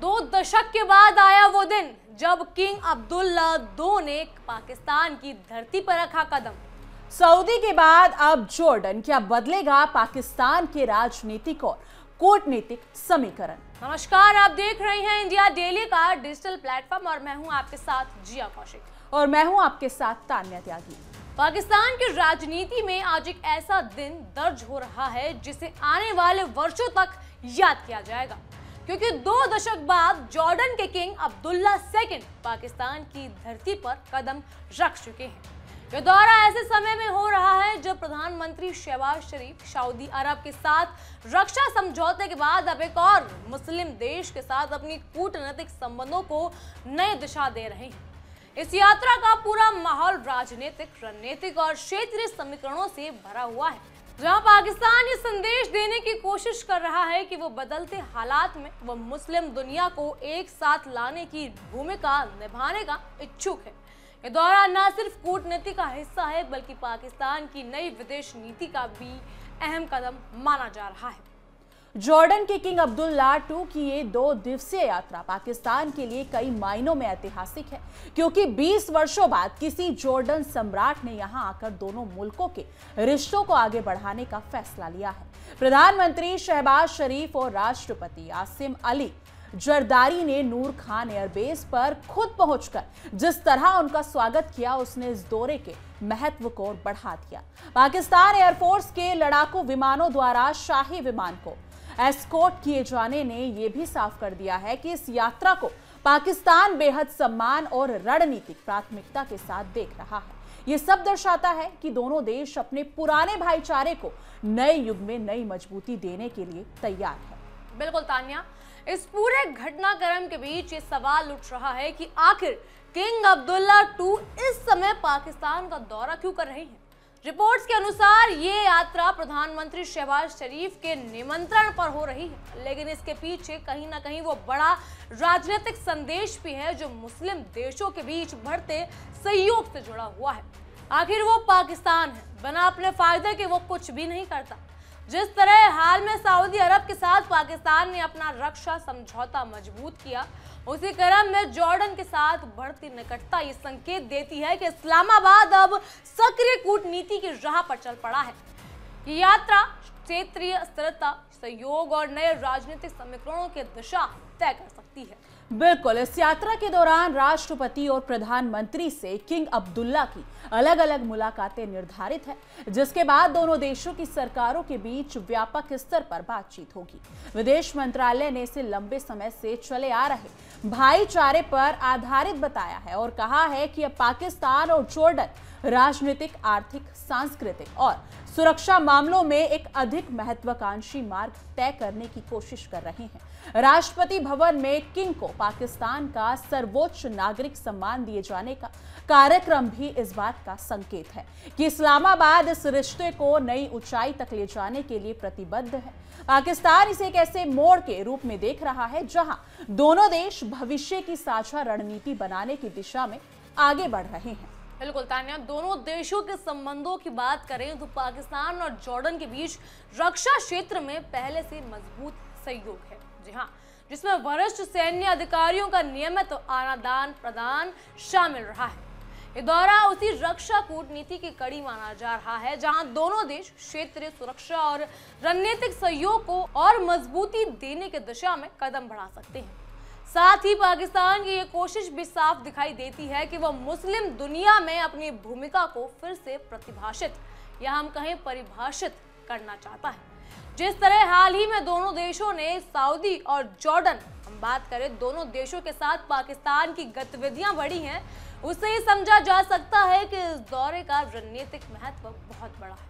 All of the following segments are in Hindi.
2 दशक के बाद आया वो दिन जब किंग अब्दुल्ला II ने पाकिस्तान की धरती पर रखा कदम। सऊदी के बाद अब जॉर्डन, क्या बदलेगा पाकिस्तान के राजनीतिक और कूटनीतिक समीकरण। नमस्कार, आप देख रहे हैं इंडिया डेली का डिजिटल प्लेटफॉर्म और मैं हूं आपके साथ जिया कौशिक और मैं हूं आपके साथ तान्या त्यागी। पाकिस्तान की राजनीति में आज एक ऐसा दिन दर्ज हो रहा है जिसे आने वाले वर्षों तक याद किया जाएगा, क्योंकि 2 दशक बाद जॉर्डन के किंग अब्दुल्ला II पाकिस्तान की धरती पर कदम रख चुके हैं। यह दौरा ऐसे समय में हो रहा है जब प्रधानमंत्री शहबाज शरीफ सऊदी अरब के साथ रक्षा समझौते के बाद अब एक और मुस्लिम देश के साथ अपनी कूटनीतिक संबंधों को नई दिशा दे रहे हैं। इस यात्रा का पूरा माहौल राजनीतिक, रणनीतिक और क्षेत्रीय समीकरणों से भरा हुआ है, जहां पाकिस्तान ये संदेश देने की कोशिश कर रहा है कि वो बदलते हालात में वो मुस्लिम दुनिया को एक साथ लाने की भूमिका निभाने का इच्छुक है। ये दौरा न सिर्फ कूटनीति का हिस्सा है बल्कि पाकिस्तान की नई विदेश नीति का भी अहम कदम माना जा रहा है। जॉर्डन के किंग अब्दुल्ला II की ये 2 दिवसीय यात्रा पाकिस्तान के लिए कई मायनों में ऐतिहासिक है, क्योंकि 20 वर्षों बाद किसी जॉर्डन सम्राट ने यहां आकर दोनों मुल्कों के रिश्तों को आगे बढ़ाने का फैसला लिया है। प्रधानमंत्री शहबाज शरीफ और राष्ट्रपति आसिम अली जरदारी ने नूर खान एयरबेस पर खुद पहुंचकर जिस तरह उनका स्वागत किया, उसने इस दौरे के महत्व को और बढ़ा दिया। पाकिस्तान एयरफोर्स के लड़ाकू विमानों द्वारा शाही विमान को एस्कॉर्ट किए जाने ने यह भी साफ कर दिया है कि इस यात्रा को पाकिस्तान बेहद सम्मान और रणनीतिक प्राथमिकता के साथ देख रहा है। यह सब दर्शाता है कि दोनों देश अपने पुराने भाईचारे को नए युग में नई मजबूती देने के लिए तैयार है। बिल्कुल तान्या, इस पूरे घटनाक्रम के बीच ये सवाल उठ रहा है कि आखिर किंग अब्दुल्ला II इस समय पाकिस्तान का दौरा क्यों कर रहे हैं। रिपोर्ट्स के अनुसार ये यात्रा प्रधानमंत्री शहबाज शरीफ के निमंत्रण पर हो रही है, लेकिन इसके पीछे कहीं ना कहीं वो बड़ा राजनीतिक संदेश भी है जो मुस्लिम देशों के बीच बढ़ते सहयोग से जुड़ा हुआ है। आखिर वो पाकिस्तान है, बिना अपने फायदे के वो कुछ भी नहीं करता। जिस तरह हाल में सऊदी अरब के साथ पाकिस्तान ने अपना रक्षा समझौता मजबूत किया, उसी क्रम में जॉर्डन के साथ बढ़ती निकटता ये संकेत देती है कि इस्लामाबाद अब सक्रिय कूटनीति की राह पर चल पड़ा है। ये यात्रा क्षेत्रीय स्थिरता, सहयोग और नए राजनीतिक समीकरणों की दिशा तय कर सकती है। बिल्कुल, इस यात्रा के दौरान राष्ट्रपति और प्रधानमंत्री से किंग अब्दुल्ला की अलग अलग मुलाकातें निर्धारित है, जिसके बाद दोनों देशों की सरकारों के बीच व्यापक स्तर पर बातचीत होगी। विदेश मंत्रालय ने इसे लंबे समय से चले आ रहे भाईचारे पर आधारित बताया है और कहा है कि अब पाकिस्तान और जॉर्डन राजनीतिक, आर्थिक, सांस्कृतिक और सुरक्षा मामलों में एक अधिक महत्वाकांक्षी मार्ग तय करने की कोशिश कर रहे हैं। राष्ट्रपति भवन में किंग को पाकिस्तान का सर्वोच्च नागरिक सम्मान दिए जाने का कार्यक्रम भी इस बात का संकेत है कि इस्लामाबाद इस रिश्ते को नई ऊंचाई तक ले जाने के लिए प्रतिबद्ध है। पाकिस्तान इसे एक ऐसे मोड़ के रूप में देख रहा है जहां दोनों देश भविष्य की साझा रणनीति बनाने की दिशा में आगे बढ़ रहे हैं। बिल्कुल तान्या, दोनों देशों के संबंधों की बात करें तो पाकिस्तान और जॉर्डन के बीच रक्षा क्षेत्र में पहले से मजबूत सहयोग है। जी हाँ, जिसमें वरिष्ठ सैन्य अधिकारियों का नियमित आदान प्रदान शामिल रहा है। ये दौरा उसी रक्षा कूटनीति की कड़ी माना जा रहा है जहां दोनों देश क्षेत्रीय सुरक्षा और रणनीतिक सहयोग को और मजबूती देने की दिशा में कदम बढ़ा सकते हैं। साथ ही पाकिस्तान की ये कोशिश भी साफ दिखाई देती है कि वह मुस्लिम दुनिया में अपनी भूमिका को फिर से प्रतिभाषित या हम कहें परिभाषित करना चाहता है। जिस तरह हाल ही में दोनों देशों ने सऊदी और जॉर्डन, हम बात करें दोनों देशों के साथ पाकिस्तान की गतिविधियां बढ़ी हैं, उससे ये समझा जा सकता है कि इस दौरे का रणनीतिक महत्व बहुत बड़ा है।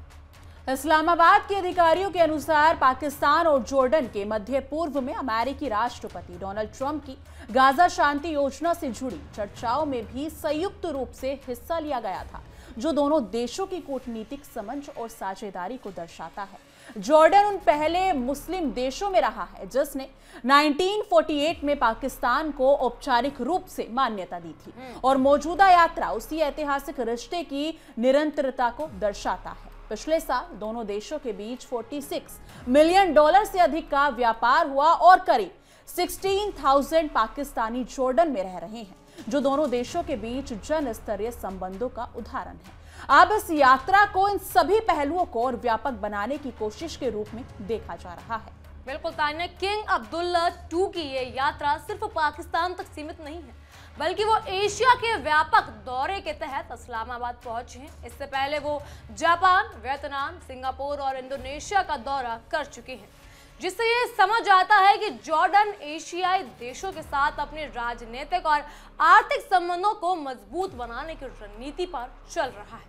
इस्लामाबाद के अधिकारियों के अनुसार पाकिस्तान और जॉर्डन के मध्य पूर्व में अमेरिकी राष्ट्रपति डोनाल्ड ट्रंप की गाजा शांति योजना से जुड़ी चर्चाओं में भी संयुक्त रूप से हिस्सा लिया गया था, जो दोनों देशों की कूटनीतिक समझ और साझेदारी को दर्शाता है। जॉर्डन उन पहले मुस्लिम देशों में रहा है जिसने 1948 में पाकिस्तान को औपचारिक रूप से मान्यता दी थी और मौजूदा यात्रा उसी ऐतिहासिक रिश्ते की निरंतरता को दर्शाता है। पिछले साल दोनों देशों के बीच $46 मिलियन से अधिक का व्यापार हुआ और करीब 16,000 पाकिस्तानी जॉर्डन में रह रहे हैं, जो दोनों देशों के बीच जन स्तरीय संबंधों का उदाहरण है। अब इस यात्रा को इन सभी पहलुओं को और व्यापक बनाने की कोशिश के रूप में देखा जा रहा है। बिल्कुल तान्या, किंग अब्दुल्ला II की ये यात्रा सिर्फ पाकिस्तान तक सीमित नहीं है, बल्कि वो एशिया के व्यापक दौरे के तहत इस्लामाबाद पहुंचे हैं। इससे पहले वो जापान, वियतनाम, सिंगापुर और इंडोनेशिया का दौरा कर चुके हैं, जिससे ये समझ आता है कि जॉर्डन एशियाई देशों के साथ अपने राजनीतिक और आर्थिक संबंधों को मजबूत बनाने की रणनीति पर चल रहा है।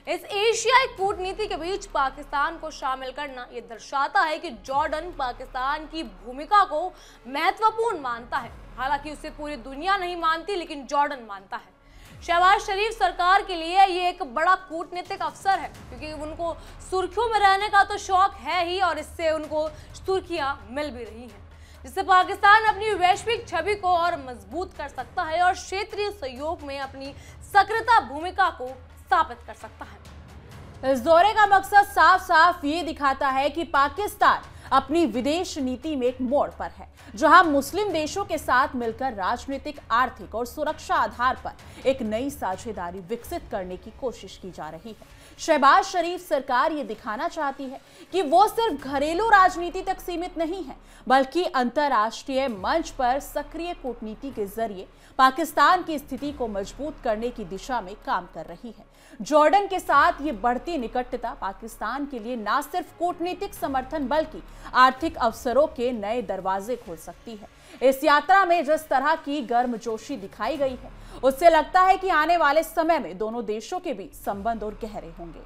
इस एशियाई कूटनीति के बीच पाकिस्तान को शामिल करना ये दर्शाता है कि जॉर्डन पाकिस्तान की भूमिका को महत्वपूर्ण मानता है। हालांकि उसे पूरी दुनिया नहीं मानती, लेकिन जॉर्डन मानता है। शहबाज शरीफ सरकार के लिए ये एक बड़ा कूटनीतिक अवसर है, क्योंकि उनको सुर्खियों में रहने का तो शौक है ही, और इससे उनको सुर्खियां मिल भी रही हैं, जिससे पाकिस्तान अपनी वैश्विक छवि को और मजबूत कर सकता है और क्षेत्रीय सहयोग में अपनी सक्रियता भूमिका को स्थापित कर सकता है। इस दौरे का मकसद साफ साफ ये दिखाता है कि पाकिस्तान अपनी विदेश नीति में एक मोड़ पर है, जहां मुस्लिम देशों के साथ मिलकर राजनीतिक, आर्थिक और सुरक्षा आधार पर एक नई साझेदारी विकसित करने की कोशिश की जा रही है। शहबाज शरीफ सरकार ये दिखाना चाहती है कि वो सिर्फ घरेलू राजनीति तक सीमित नहीं है, बल्कि अंतर्राष्ट्रीय मंच पर सक्रिय कूटनीति के जरिए पाकिस्तान की स्थिति को मजबूत करने की दिशा में काम कर रही है। जॉर्डन के साथ ये बढ़ती निकटता पाकिस्तान के लिए न सिर्फ कूटनीतिक समर्थन, बल्कि आर्थिक अवसरों के नए दरवाजे खोल सकती है। इस यात्रा में जिस तरह की गर्मजोशी दिखाई गई है, उससे लगता है कि आने वाले समय में दोनों देशों के बीच संबंध और गहरे होंगे।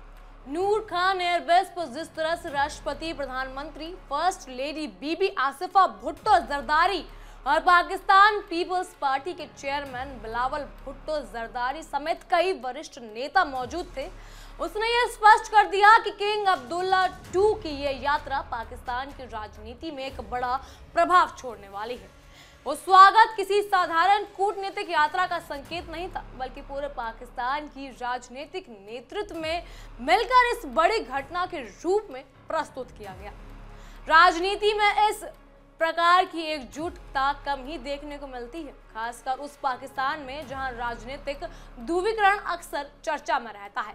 नूर खान एयरबेस पर जिस तरह से राष्ट्रपति, प्रधानमंत्री, फर्स्ट लेडी बीबी आसिफा भुट्टो जरदारी और पाकिस्तान पीपल्स पार्टी के चेयरमैन बिलावल भुट्टो जरदारी समेत कई वरिष्ठ नेता मौजूद थे, उसने यह स्पष्ट कर दिया कि किंग अब्दुल्ला II की यह यात्रा पाकिस्तान की राजनीति में एक बड़ा प्रभाव छोड़ने वाली है। वो स्वागत किसी साधारण कूटनीतिक यात्रा का संकेत नहीं था, बल्कि पूरे पाकिस्तान की राजनीतिक नेतृत्व में मिलकर इस बड़ी घटना के रूप में प्रस्तुत किया गया। राजनीति में इस प्रकार की एकजुटता कम ही देखने को मिलती है, खासकर उस पाकिस्तान में जहां राजनीतिक ध्रुवीकरण अक्सर चर्चा में रहता है।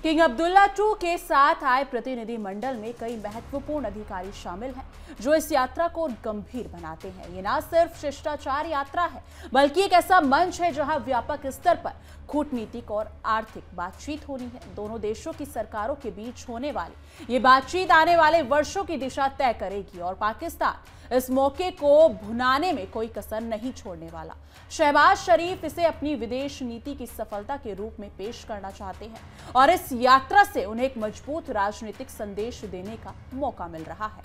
किंग अब्दुल्ला II के साथ आए प्रतिनिधि मंडल में कई महत्वपूर्ण अधिकारी शामिल हैं, जो इस यात्रा को गंभीर बनाते हैं। ये न सिर्फ शिष्टाचार यात्रा है, बल्कि एक ऐसा मंच है जहां व्यापक स्तर पर कूटनीतिक और आर्थिक बातचीत होनी है। दोनों देशों की सरकारों के बीच होने वाली ये बातचीत आने वाले वर्षों की दिशा तय करेगी, और पाकिस्तान इस मौके को भुनाने में कोई कसर नहीं छोड़ने वाला। शहबाज शरीफ इसे अपनी विदेश नीति की सफलता के रूप में पेश करना चाहते हैं, और इस यात्रा से उन्हें एक मजबूत राजनीतिक संदेश देने का मौका मिल रहा है।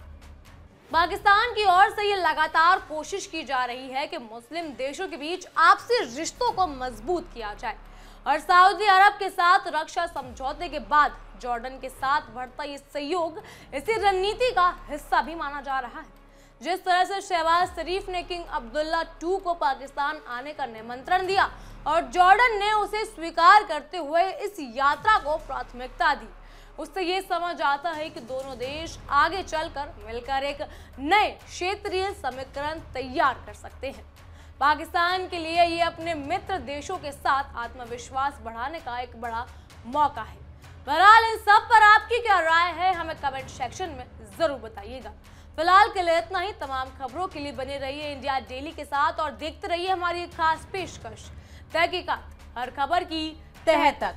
पाकिस्तान की ओर से ये लगातार कोशिश की जा रही है कि मुस्लिम देशों के बीच आपसी रिश्तों को मजबूत किया जाए, और सऊदी अरब के साथ रक्षा समझौते के बाद जॉर्डन के साथ बढ़ता ये सहयोग इसी रणनीति का हिस्सा भी माना जा रहा है। जिस तरह से शहबाज शरीफ ने किंग अब्दुल्ला II को पाकिस्तान आने का निमंत्रण दिया और जॉर्डन ने उसे स्वीकार करते हुए इस यात्रा को प्राथमिकता दी, उससे ये समझ आता है कि दोनों देश आगे चलकर मिलकर एक नए क्षेत्रीय समीकरण तैयार कर सकते हैं। पाकिस्तान के लिए ये अपने मित्र देशों के साथ आत्मविश्वास बढ़ाने का एक बड़ा मौका है। बहरहाल इन सब पर आपकी क्या राय है, हमें कमेंट सेक्शन में जरूर बताइएगा। फिलहाल के लिए इतना ही। तमाम खबरों के लिए बने रहिए इंडिया डेली के साथ और देखते रहिए हमारी खास पेशकश तहकीकात, हर खबर की तह तक।